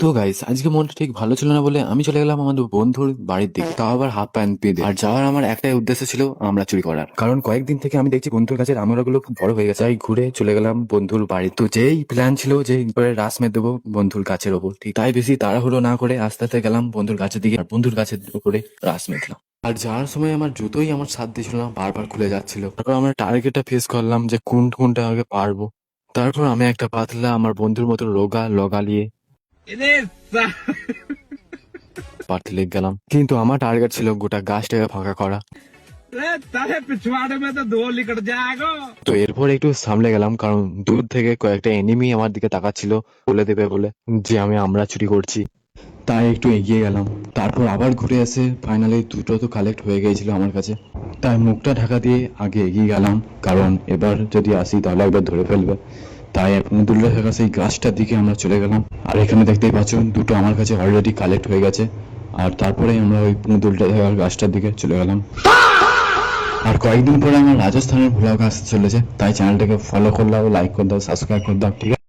তো গাইস আজকে মনটা ঠিক ভালো ছিল না বলে আমি চলে গেলাম আমাদের বন্ধুর বাড়ির দিকে, তাও আবার হাফ প্যান্ট বেঁধে। আর যাওয়ার আমার একটাই উদ্দেশ্য ছিল, আমরা চুরি করার। কারণ কয়েকদিন থেকে আমি দেখছি বন্ধুর কাছে আমরাগুলো খুব বড় হয়ে গেছে, তাই ঘুরে চলে গেলাম বন্ধুর বাড়ি। তো যেই প্ল্যান ছিল যে এবারে রাস মেরে দেবো বন্ধুর গাছের ওপর, ঠিক তাই বেশি তাড়াহুড়ো না করে আস্তে আস্তে গেলাম বন্ধুর গাছের দিকে, আর বন্ধুর গাছের উপরে রাস মেরলাম। আর যাওয়ার সময় আমার জুতোই আমার সাথ দিচ্ছিল না, বারবার খুলে যাচ্ছিল। তারপর আমরা টার্গেটটা ফেস করলাম যে কোনটা আগে পারবো। তারপর আমি একটা পাতলা আমার বন্ধুর মতো রোগা লগালিয়ে পারতে লেগে গেলাম, কিন্তু আমার টার্গেট ছিল গোটা গাছটাকে ফাঁকা করা। पिछवाड़े में तो 2 निकट जाएगा। তো এরপর একটু সামলে গেলাম, কারণ দূর থেকে কয়েকটা এনিমি আমার দিকে তাকাচ্ছিল, বলে দেবে বলে যে আমরা চুরি করছি। তাই একটু এগিয়ে গেলাম। তারপর আবার ঘুরে এসে ফাইনালি দুটো তো কালেক্ট হয়ে গিয়েছিল আমার কাছে, তাই মুখটা ঢাকা দিয়ে আগে এগিয়ে গেলাম, কারণ এবার যদি আসি তাহলে একবার ধরে ফেলবে। তাই এখন দূরে থাকা সেই গাছটার দিকে আমরা চলে গেলাম। আর এখানে দেখতেই পাচ্ছ দুটো আমার কাছে অলরেডি কালেক্ট হয়ে গেছে। আর তারপরে আমরা ওই পুঁতুলটা থাকার গাছটার দিকে চলে গেলাম। আর কয়েকদিন পরে আমার রাজস্থানের ভ্লগ আসতে চলেছে, তাই চ্যানেলটাকে ফলো করে দাও, লাইক করে দাও, সাবস্ক্রাইব করে দাও, ঠিক আছে?